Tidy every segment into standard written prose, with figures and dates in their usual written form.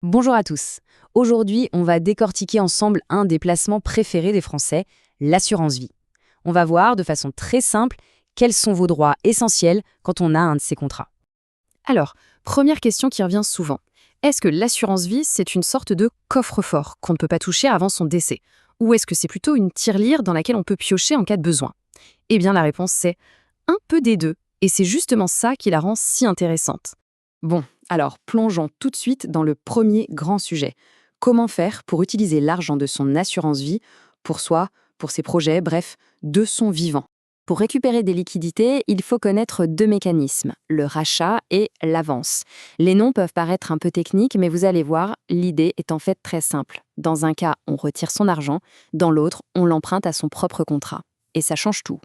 Bonjour à tous. Aujourd'hui, on va décortiquer ensemble un des placements préférés des Français, l'assurance vie. On va voir de façon très simple quels sont vos droits essentiels quand on a un de ces contrats. Alors, première question qui revient souvent. Est-ce que l'assurance vie, c'est une sorte de coffre-fort qu'on ne peut pas toucher avant son décès? Ou est-ce que c'est plutôt une tirelire dans laquelle on peut piocher en cas de besoin? Eh bien, la réponse c'est un peu des deux. Et c'est justement ça qui la rend si intéressante. Bon, alors plongeons tout de suite dans le premier grand sujet. Comment faire pour utiliser l'argent de son assurance vie pour soi, pour ses projets, bref, de son vivant? Pour récupérer des liquidités, il faut connaître deux mécanismes, le rachat et l'avance. Les noms peuvent paraître un peu techniques, mais vous allez voir, l'idée est en fait très simple. Dans un cas, on retire son argent, dans l'autre, on l'emprunte à son propre contrat. Et ça change tout.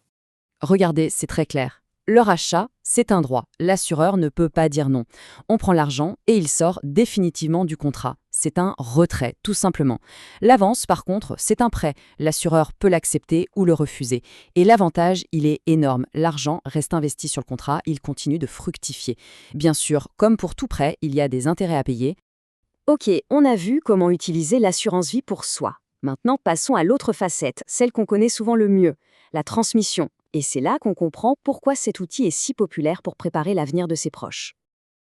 Regardez, c'est très clair. Le rachat, c'est un droit. L'assureur ne peut pas dire non. On prend l'argent et il sort définitivement du contrat. C'est un retrait, tout simplement. L'avance, par contre, c'est un prêt. L'assureur peut l'accepter ou le refuser. Et l'avantage, il est énorme. L'argent reste investi sur le contrat, il continue de fructifier. Bien sûr, comme pour tout prêt, il y a des intérêts à payer. Ok, on a vu comment utiliser l'assurance vie pour soi. Maintenant, passons à l'autre facette, celle qu'on connaît souvent le mieux, la transmission. Et c'est là qu'on comprend pourquoi cet outil est si populaire pour préparer l'avenir de ses proches.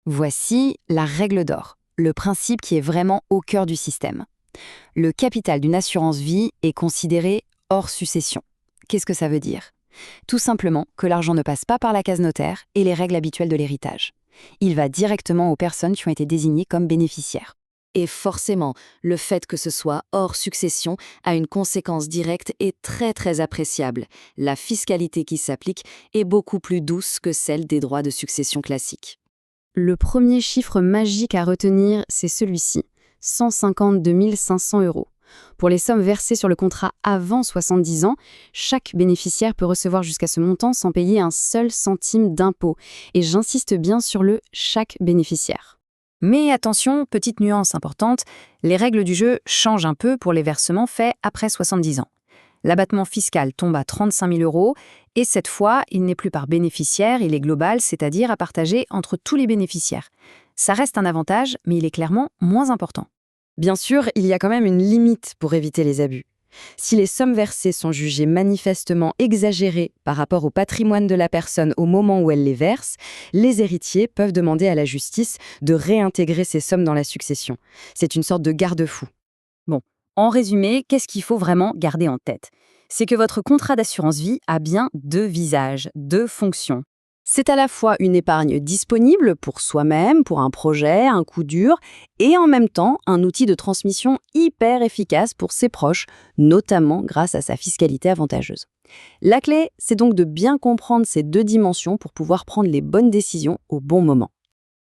Voici la règle d'or, le principe qui est vraiment au cœur du système. Le capital d'une assurance vie est considéré hors succession. Qu'est-ce que ça veut dire? Tout simplement que l'argent ne passe pas par la case notaire et les règles habituelles de l'héritage. Il va directement aux personnes qui ont été désignées comme bénéficiaires. Et forcément, le fait que ce soit hors succession a une conséquence directe et très appréciable. La fiscalité qui s'applique est beaucoup plus douce que celle des droits de succession classiques. Le premier chiffre magique à retenir, c'est celui-ci, 152 500 €. Pour les sommes versées sur le contrat avant 70 ans, chaque bénéficiaire peut recevoir jusqu'à ce montant sans payer un seul centime d'impôt. Et j'insiste bien sur le chaque bénéficiaire. Mais attention, petite nuance importante, les règles du jeu changent un peu pour les versements faits après 70 ans. L'abattement fiscal tombe à 35 000 € et cette fois, il n'est plus par bénéficiaire, il est global, c'est-à-dire à partager entre tous les bénéficiaires. Ça reste un avantage, mais il est clairement moins important. Bien sûr, il y a quand même une limite pour éviter les abus. Si les sommes versées sont jugées manifestement exagérées par rapport au patrimoine de la personne au moment où elle les verse, les héritiers peuvent demander à la justice de réintégrer ces sommes dans la succession. C'est une sorte de garde-fou. Bon, en résumé, qu'est-ce qu'il faut vraiment garder en tête? C'est que votre contrat d'assurance vie a bien deux visages, deux fonctions. C'est à la fois une épargne disponible pour soi-même, pour un projet, un coup dur, et en même temps un outil de transmission hyper efficace pour ses proches, notamment grâce à sa fiscalité avantageuse. La clé, c'est donc de bien comprendre ces deux dimensions pour pouvoir prendre les bonnes décisions au bon moment.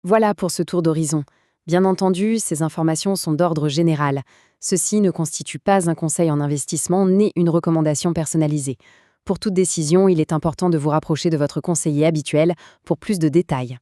Voilà pour ce tour d'horizon. Bien entendu, ces informations sont d'ordre général. Ceci ne constitue pas un conseil en investissement ni une recommandation personnalisée. Pour toute décision, il est important de vous rapprocher de votre conseiller habituel pour plus de détails.